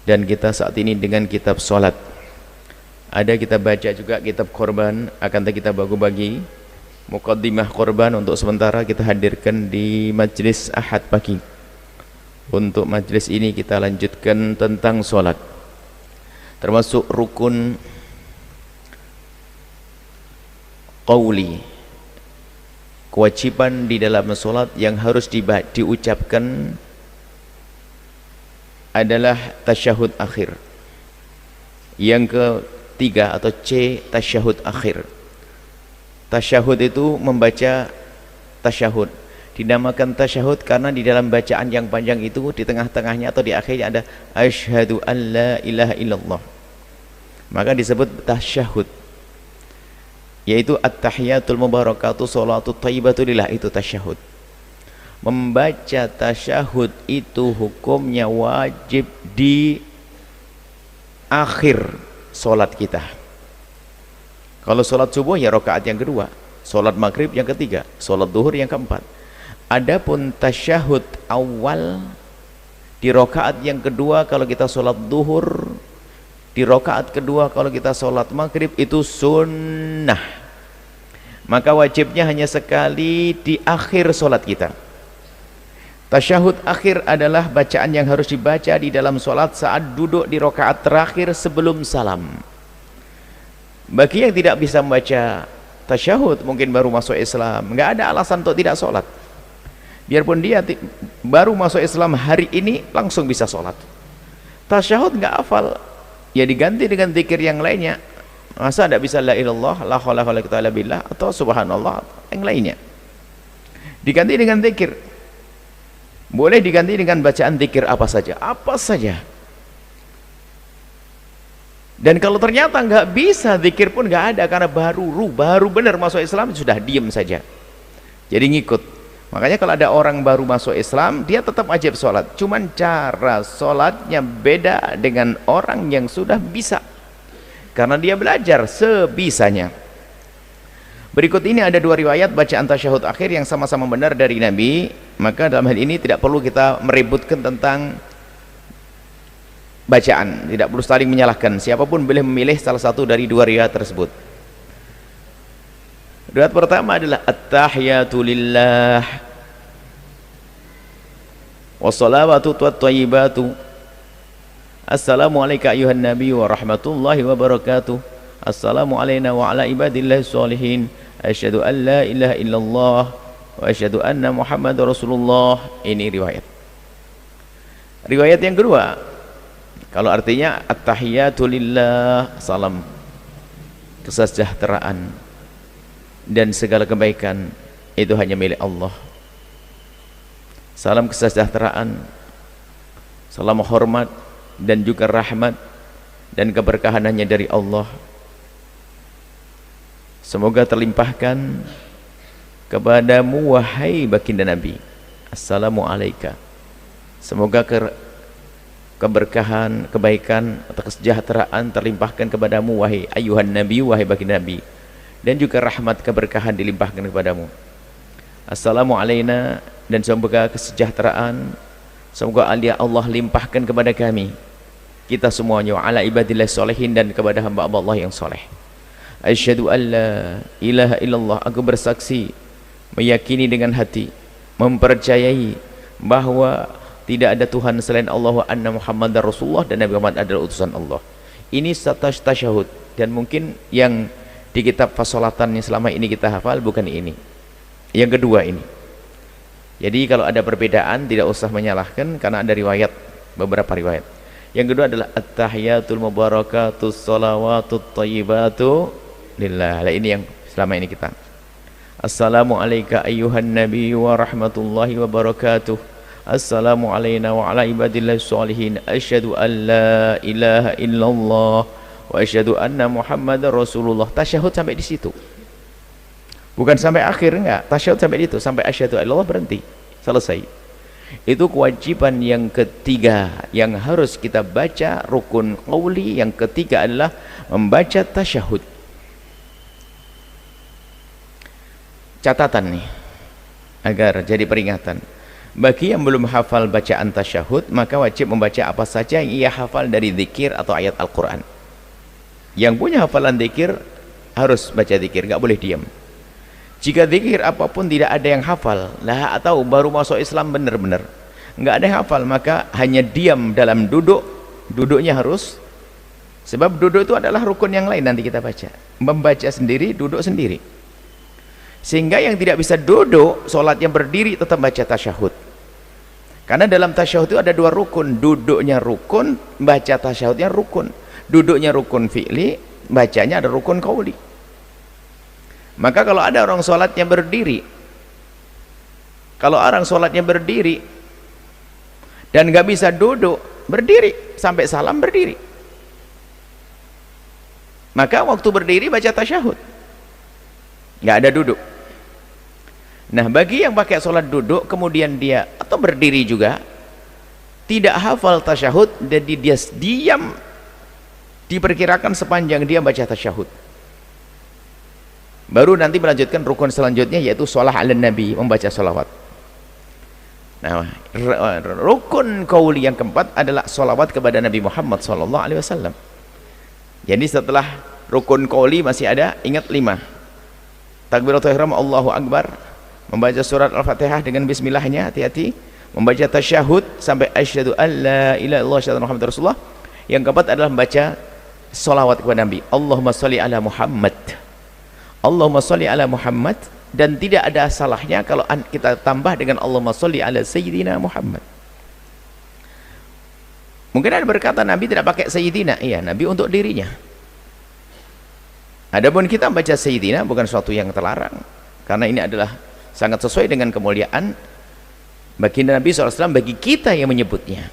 dan kita saat ini dengan kitab sholat. Ada kita baca juga kitab korban, akan kita bagi-bagi muqaddimah korban untuk sementara kita hadirkan di majlis Ahad pagi. Untuk majlis ini kita lanjutkan tentang sholat, termasuk rukun qauli, kewajiban di dalam sholat yang harus diucapkan adalah tasyahud akhir. Yang ketiga atau C, tasyahud akhir. Tasyahud itu membaca tasyahud. Dinamakan tasyahud karena di dalam bacaan yang panjang itu di tengah-tengahnya atau di akhirnya ada asyhadu an la ilaha illallah. Maka disebut tasyahud. Yaitu at-tahiyatul mubarakatuh sholatu thayyibatu lillah, itu tasyahud. Membaca tasyahud itu hukumnya wajib di akhir sholat kita. Kalau sholat subuh ya rakaat yang kedua, sholat maghrib yang ketiga, sholat duhur yang keempat. Adapun tasyahud awal di rakaat yang kedua kalau kita sholat duhur, di rakaat kedua kalau kita sholat maghrib, itu sunnah. Maka wajibnya hanya sekali di akhir sholat kita. Tasyahud akhir adalah bacaan yang harus dibaca di dalam sholat saat duduk di rakaat terakhir sebelum salam. Bagi yang tidak bisa membaca tasyahud, mungkin baru masuk Islam, nggak ada alasan untuk tidak sholat. Biarpun dia baru masuk Islam hari ini langsung bisa sholat. Tasyahud nggak hafal, ya diganti dengan zikir yang lainnya. Masa tidak bisa la ilallah, la haula wala quwwata illa billah, atau subhanallah, yang lainnya. Diganti dengan zikir. Boleh diganti dengan bacaan zikir apa saja, apa saja. Dan kalau ternyata nggak bisa, zikir pun nggak ada karena baru benar masuk Islam, sudah diam saja. Jadi ngikut. Makanya kalau ada orang baru masuk Islam, dia tetap wajib sholat. Cuman cara sholatnya beda dengan orang yang sudah bisa, karena dia belajar sebisanya. Berikut ini ada dua riwayat bacaan tasyahud akhir yang sama-sama benar dari Nabi. Maka dalam hal ini tidak perlu kita meributkan tentang bacaan, tidak perlu saling menyalahkan. Siapapun boleh memilih salah satu dari dua riwayat tersebut. Riwayat pertama adalah at-tahiyatu lillah wassalawatu wat-thayyibatu assalamu alayka ayuhan nabi wa rahmatullahi wa barakatuh, assalamu alayna wa ala ibadillahi sholihin, asyhadu an la ilaha illallah wa asyhadu anna muhammad rasulullah. Ini riwayat yang kedua. Kalau artinya at-tahiyatu lillah, salam kesejahteraan dan segala kebaikan itu hanya milik Allah. Salam kesejahteraan, salam hormat dan juga rahmat dan keberkahan hanya dari Allah. Semoga terlimpahkan kepadamu wahai baginda Nabi. Assalamu alayka. Semoga keberkahan, kebaikan atau kesejahteraan terlimpahkan kepadamu wahai ayuhan Nabi, wahai baginda Nabi, dan juga rahmat keberkahan dilimpahkan kepadamu. Assalamu alayna, dan semoga kesejahteraan, semoga Allah limpahkan kepada kami, kita semuanya, ala ibadillah solehin, dan kepada hamba Allah yang soleh. Asyhadu an la ilaha illallah, aku bersaksi, meyakini dengan hati, mempercayai bahwa tidak ada Tuhan selain Allah, wa anna Muhammadar Rasulullah, dan Nabi Muhammad adalah utusan Allah. Ini tasyahud, dan mungkin yang di kitab fasolatan yang selama ini kita hafal bukan ini, yang kedua ini. Jadi kalau ada perbedaan tidak usah menyalahkan, karena ada riwayat, beberapa riwayat. Yang kedua adalah at-tahiyatul mubarakatus sholawatut thayyibatu lillah. Nah, ini yang selama ini kita. Assalamu alayka ayyuhan nabi wa rahmatullahi wa barakatuh, assalamu alayna wa ala ibadillahi sholihin, asyhadu an la ilaha illallah wa asyhadu anna muhammadar rasulullah. Tasyahud sampai di situ, bukan sampai akhir, enggak. Tasyahud sampai di situ, sampai asyhadu illallah, berhenti, selesai. Itu kewajiban yang ketiga yang harus kita baca, rukun qauli. Yang ketiga adalah membaca tasyahud. Catatan nih, agar jadi peringatan, Bagi yang belum hafal bacaan tasyahud, maka wajib membaca apa saja yang ia hafal dari zikir atau ayat Al-Quran. Yang punya hafalan zikir harus baca zikir, nggak boleh diam. Jika zikir apapun tidak ada yang hafal, lah atau baru masuk Islam benar-benar nggak ada yang hafal, maka hanya diam dalam duduk. Duduknya harus, sebab duduk itu adalah rukun yang lain, nanti kita baca. Membaca sendiri, duduk sendiri. Sehingga yang tidak bisa duduk, sholatnya berdiri, tetap baca tasyahud. Karena dalam tasyahud itu ada dua rukun, duduknya rukun, baca tasyahudnya rukun. Duduknya rukun fi'li, bacanya ada rukun qauli. Maka kalau ada orang sholatnya berdiri, kalau orang sholatnya berdiri dan nggak bisa duduk, berdiri sampai salam berdiri, maka waktu berdiri baca tasyahud, nggak ada duduk. Nah, bagi yang pakai sholat duduk kemudian dia atau berdiri juga tidak hafal tasyahud, jadi dia diam, diperkirakan sepanjang dia baca tasyahud. Baru nanti melanjutkan rukun selanjutnya, yaitu sholat ala nabi, membaca sholawat. Nah, rukun qauli yang keempat adalah sholawat kepada Nabi Muhammad SAW. Jadi setelah rukun qauli masih ada, ingat 5: takbiratul ihram, Allahu Akbar, membaca surat Al-Fatihah dengan bismillahnya, hati-hati, membaca tasyahud sampai asyhadu alla ilaha illallah asyhadu anna muhammadar rasulullah. Yang keempat adalah membaca sholawat kepada Nabi, Allahumma sholli ala Muhammad, Allahumma sholli ala Muhammad. Dan tidak ada salahnya kalau kita tambah dengan Allahumma sholli ala Sayyidina Muhammad. Mungkin ada berkata Nabi tidak pakai Sayyidina. Iya, Nabi untuk dirinya. Adapun kita membaca Sayyidina bukan suatu yang terlarang, karena ini adalah sangat sesuai dengan kemuliaan baginda Nabi SAW bagi kita yang menyebutnya.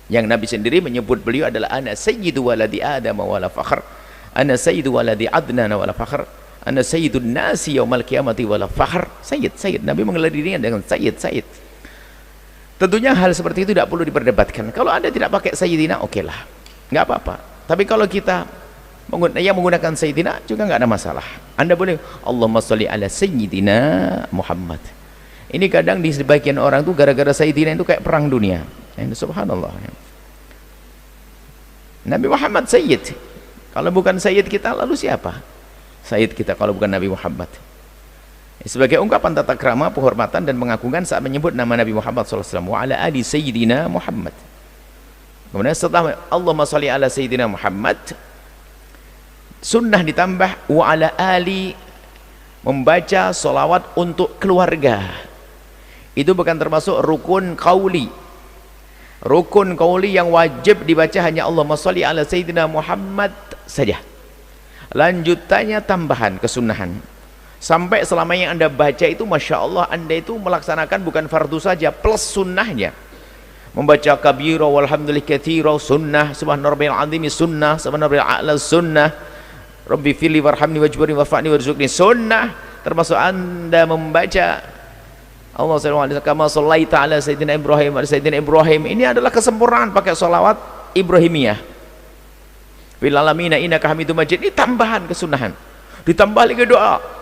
Yang Nabi sendiri menyebut beliau adalah ana sayyidu waladi Adam wala fakhr, ana sayyidu waladi Adnan wala fakhr, ana sayyidun nasi yaumal qiyamati wala fakhr. Sayyid Nabi mengelar dirinya dengan sayyid. Tentunya hal seperti itu tidak perlu diperdebatkan. Kalau Anda tidak pakai sayyidina, oke lah, nggak apa-apa. Tapi kalau kita yang menggunakan sayyidina juga nggak ada masalah. Anda boleh Allahumma sholli ala sayyidina Muhammad. Ini kadang di sebagian orang tuh gara-gara sayyidina itu kayak perang dunia. Subhanallah. Nabi Muhammad sayyid. Kalau bukan sayyid kita, lalu siapa sayyid kita kalau bukan Nabi Muhammad? Sebagai ungkapan tata krama, penghormatan dan pengagungan saat menyebut nama Nabi Muhammad SAW, wa ala ali sayyidina Muhammad. Kemudian setelah Allahumma sholli ala sayyidina Muhammad, sunnah ditambah wa ala ali, membaca sholawat untuk keluarga. Itu bukan termasuk rukun qauli. Rukun qauli yang wajib dibaca hanya Allahumma sholli ala sayyidina Muhammad saja. Lanjutannya tambahan kesunahan. Sampai selama yang Anda baca itu, Masya Allah, Anda itu melaksanakan bukan fardu saja, plus sunnahnya. Membaca kabira walhamdulillah katsira sunnah, subhana rabbil azim sunnah, subhana rabbil a'la sunnah, rabbi fili warhamni wajburni wafa'ni warzuqni sunnah. Termasuk Anda membaca Allah SWT kama shallaita ala sayyidina Ibrahim wa sayyidina Ibrahim. Ini adalah kesempurnaan pakai sholawat Ibrahimiyah. Fil alamina innaka hamidum majid. Ini tambahan kesunahan. Ditambah lagi doa,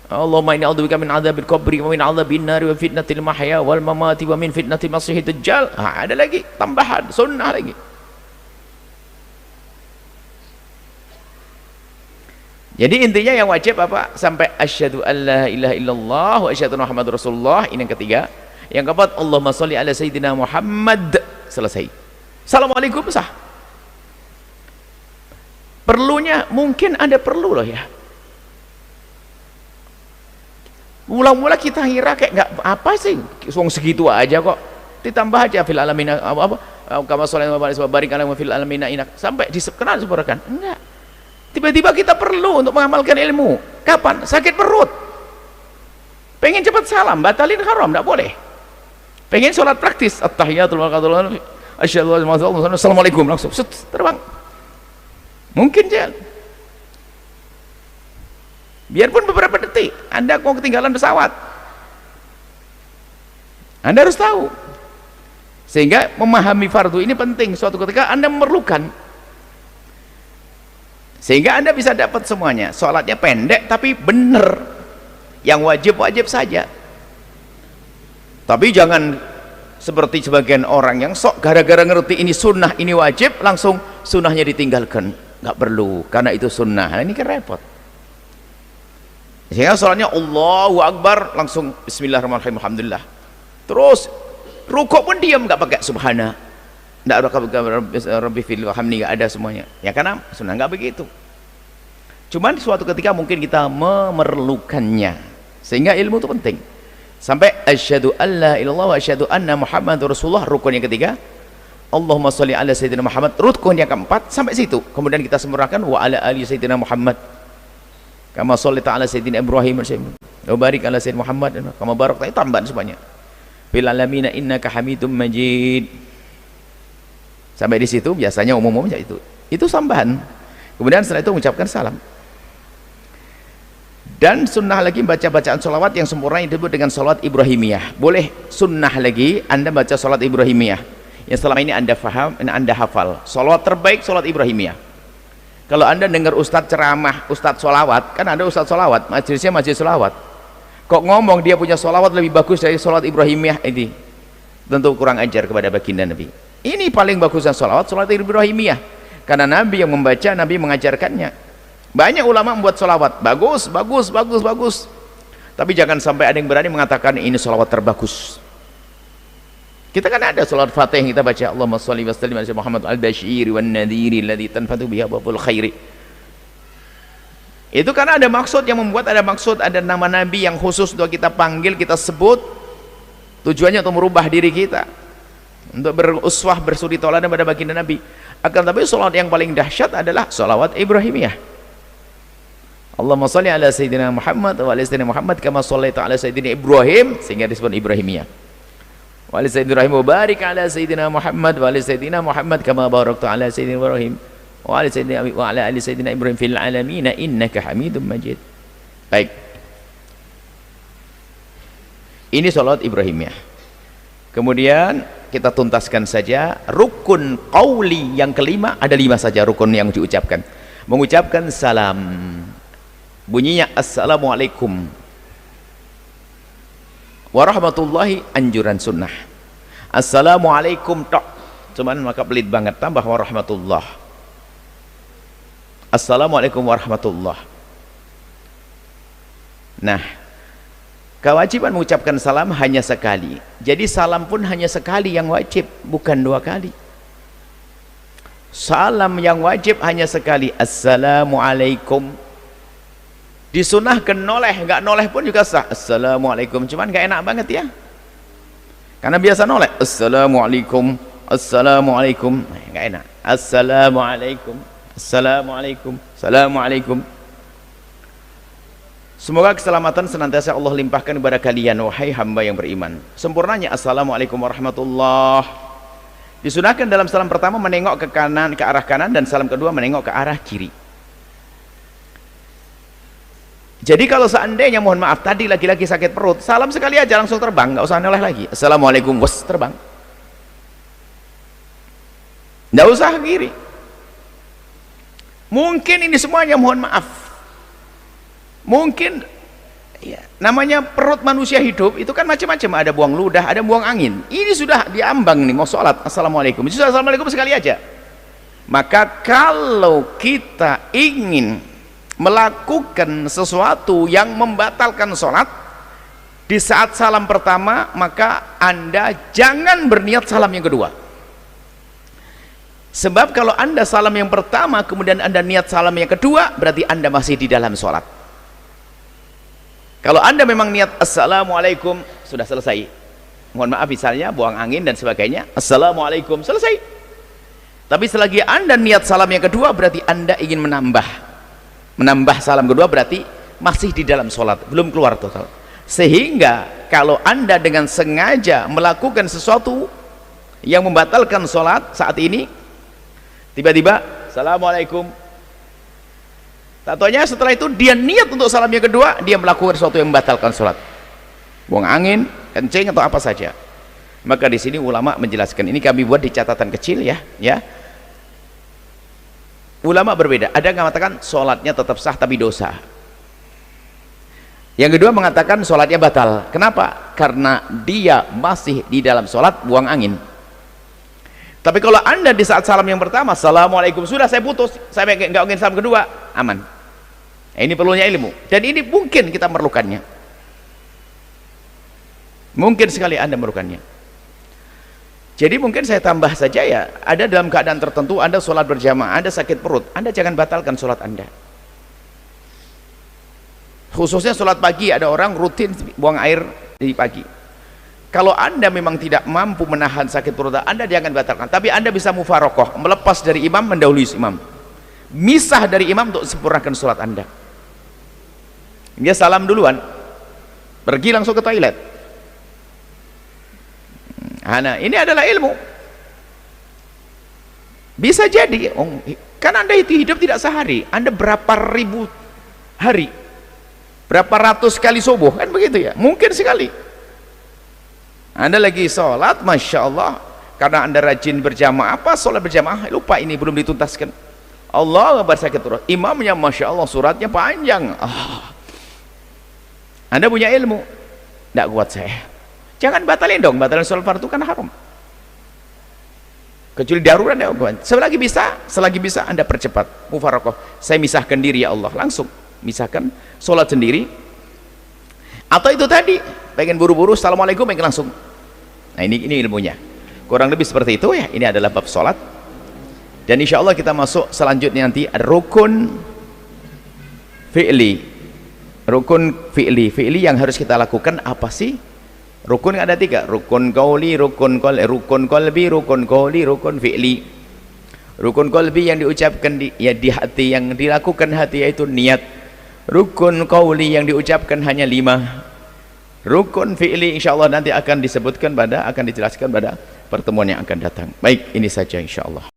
Allahumma inni a'udzubika min adzabil qabri wa min adzabin nari wa fitnatil mahya wal mamati wa min fitnatil masiihid dajjal. Ada lagi tambahan sunnah lagi. Jadi intinya yang wajib apa? Sampai asyhadu alla ilaha illallah wa asyhadu anna muhammadar rasulullah. Ini yang ketiga. Yang keempat, Allahumma sholli ala sayyidina Muhammad. Selesai. Assalamualaikum sah. Perlunya mungkin ada perlu loh ya. Mula-mula kita kira kayak nggak apa sih, segitu aja kok. Ditambah aja fil alamina apa kama sholli wa barik ala fil alamina inak sampai dikenal disempurnakan. Enggak. Tiba-tiba kita perlu untuk mengamalkan ilmu. Kapan? Sakit perut. Pengen cepat salam, batalin haram, enggak boleh. Pengen sholat praktis, at-tahiyatul barakatuh, asyhadu an la ilaha illallah, assalamualaikum, langsung terbang. Mungkin jalan. Biarpun beberapa detik, Anda mau ketinggalan pesawat, Anda harus tahu. Sehingga memahami fardu ini penting. Suatu ketika Anda memerlukan, sehingga Anda bisa dapat semuanya. Sholatnya pendek tapi benar, yang wajib-wajib saja. Tapi jangan seperti sebagian orang yang sok gara-gara ngerti ini sunnah, ini wajib, langsung sunnahnya ditinggalkan. Nggak perlu, karena itu sunnah. Nah, ini kan repot. Sehingga sholatnya Allahu Akbar, langsung Bismillahirrahmanirrahim, Alhamdulillah. Terus rukuk pun diam, nggak pakai subhana, nggak ada Rabbi fil wahamni, nggak ada semuanya. Ya karena sunnah nggak begitu. Cuman suatu ketika mungkin kita memerlukannya, sehingga ilmu itu penting. Sampai asyhadu alla ilallah wa asyhadu anna muhammadur rasulullah, rukun yang ketiga. Allahumma sholli ala sayyidina Muhammad, rukun yang keempat, sampai situ. Kemudian kita sempurnakan wa ala ali sayyidina Muhammad kama sholli ta'ala sayyidina Ibrahim wa barik ala sayyidina Muhammad kama barakta, itu tambahan semuanya. Fil alamin innaka hamidum majid. Sampai di situ biasanya umum-umumnya itu tambahan. Kemudian setelah itu mengucapkan salam. Dan sunnah lagi baca bacaan sholawat yang sempurna yang disebut dengan sholawat Ibrahimiyah. Boleh sunnah lagi Anda baca sholawat Ibrahimiyah yang selama ini Anda faham, Anda hafal. Sholawat terbaik sholawat Ibrahimiyah. Kalau Anda dengar ustadz ceramah, ustadz sholawat, kan ada ustadz sholawat, majelisnya majelis sholawat, kok ngomong dia punya sholawat lebih bagus dari sholawat Ibrahimiyah, ini tentu kurang ajar kepada baginda Nabi. Ini paling bagusnya sholawat Ibrahimiyah, karena Nabi yang membaca, Nabi mengajarkannya. Banyak ulama membuat sholawat bagus, tapi jangan sampai ada yang berani mengatakan ini sholawat terbagus. Kita kan ada sholawat Fatih yang kita baca, Allahumma sholli wa sallim ala Muhammad al-Bashiri wan nadhiri alladhi tanfatu biha babul khairi. Itu karena ada maksud yang membuat, ada maksud, ada nama Nabi yang khusus untuk kita panggil, kita sebut, tujuannya untuk merubah diri kita, untuk beruswah, bersuri tauladan pada baginda Nabi. Akan tapi sholawat yang paling dahsyat adalah sholawat Ibrahimiyah. Allahumma sholli ala sayyidina Muhammad wa ala sayyidina Muhammad kama shallaita ala sayyidina Ibrahim, sehingga disebut Ibrahimiyah. Wa ala sayyidina Ibrahim wa barik ala sayyidina Muhammad wa ala sayyidina Muhammad kama barakta ala sayyidina Ibrahim wa ala ali sayyidina Ibrahim fil alamin innaka Hamidum Majid. Baik. Ini salat Ibrahimiyah. Kemudian kita tuntaskan saja rukun qauli yang kelima. Ada 5 saja rukun yang diucapkan. Mengucapkan salam, bunyinya assalamualaikum warahmatullahi, anjuran sunnah. Assalamualaikum tok, cuman maka pelit banget, tambah warahmatullah. Assalamualaikum warahmatullah. Nah, kewajiban mengucapkan salam hanya sekali. Jadi salam pun hanya sekali yang wajib, bukan 2 kali. Salam yang wajib hanya sekali, assalamualaikum. Disunahkan noleh, nggak noleh pun juga sah, assalamualaikum, cuman nggak enak banget ya, karena biasa noleh assalamualaikum, assalamualaikum, nggak enak. Assalamualaikum, assalamualaikum, assalamualaikum. Semoga keselamatan senantiasa Allah limpahkan kepada kalian, wahai hamba yang beriman. Sempurnanya assalamualaikum warahmatullah. Disunahkan dalam salam pertama menengok ke kanan, ke arah kanan, dan salam kedua menengok ke arah kiri. Jadi kalau seandainya, mohon maaf, tadi laki-laki sakit perut, salam sekali aja langsung terbang, nggak usah noleh lagi. Assalamualaikum, wes, terbang. Nggak usah ke kiri. Mungkin ini semuanya, mohon maaf, mungkin ya, namanya perut manusia hidup itu kan macam-macam, ada buang ludah, ada buang angin. Ini sudah diambang nih, mau sholat, assalamualaikum, itu assalamualaikum sekali aja. Maka kalau kita ingin melakukan sesuatu yang membatalkan sholat di saat salam pertama, maka Anda jangan berniat salam yang kedua. Sebab kalau Anda salam yang pertama kemudian Anda niat salam yang kedua, berarti Anda masih di dalam sholat. Kalau Anda memang niat assalamualaikum, sudah selesai, mohon maaf misalnya buang angin dan sebagainya, assalamualaikum, selesai. Tapi selagi Anda niat salam yang kedua, berarti Anda ingin menambah salam kedua, berarti masih di dalam sholat, belum keluar total. Sehingga kalau Anda dengan sengaja melakukan sesuatu yang membatalkan sholat saat ini, tiba-tiba assalamualaikum, tatonya setelah itu dia niat untuk salam yang kedua, dia melakukan sesuatu yang membatalkan sholat, buang angin, kencing atau apa saja. Maka di sini ulama menjelaskan, ini kami buat di catatan kecil ya. Ulama berbeda, ada yang mengatakan sholatnya tetap sah tapi dosa. Yang kedua mengatakan sholatnya batal. Kenapa? karena dia masih di dalam sholat buang angin. Tapi kalau anda di saat salam yang pertama, assalamualaikum, sudah saya putus, saya nggak ingin salam kedua, aman. Ini perlunya ilmu, dan ini mungkin kita memerlukannya, mungkin sekali anda memerlukannya. Jadi mungkin saya tambah saja ya, ada dalam keadaan tertentu anda sholat berjamaah, anda sakit perut, anda jangan batalkan sholat anda. Khususnya sholat pagi, ada orang rutin buang air di pagi. Kalau anda memang tidak mampu menahan sakit perut anda, jangan batalkan. Tapi anda bisa mufarokoh, melepas dari imam, mendahului imam, misah dari imam untuk sempurnakan sholat anda. Dia salam duluan, pergi langsung ke toilet. Nah, ini adalah ilmu. Bisa jadi, kan anda itu hidup tidak sehari, anda berapa ribu hari, berapa ratus kali subuh, kan begitu ya, mungkin sekali anda lagi sholat, Masya Allah, karena anda rajin berjamaah, apa sholat berjamaah, lupa ini belum dituntaskan, Allah sakit perut, imamnya Masya Allah suratnya panjang, anda punya ilmu, tidak kuat saya, jangan batalin dong, batalin sholat fardu kan haram, kecuali darurat ya, selagi bisa anda percepat mufarokoh, saya misahkan diri ya Allah, langsung misahkan, sholat sendiri. Atau itu tadi pengen buru-buru, assalamualaikum, pengen langsung. Nah ini ilmunya kurang lebih seperti itu ya. Ini adalah bab sholat, dan insya Allah kita masuk selanjutnya nanti ada rukun fi'li. Rukun fi'li yang harus kita lakukan apa sih? Rukun ada 3, rukun qauli, rukun qalbi, rukun qauli, rukun fi'li. Rukun qalbi yang diucapkan di hati, yang dilakukan hati, yaitu niat. Rukun qauli yang diucapkan hanya 5. Rukun fi'li insyaallah nanti akan dijelaskan pada pertemuan yang akan datang. Baik, ini saja insyaallah.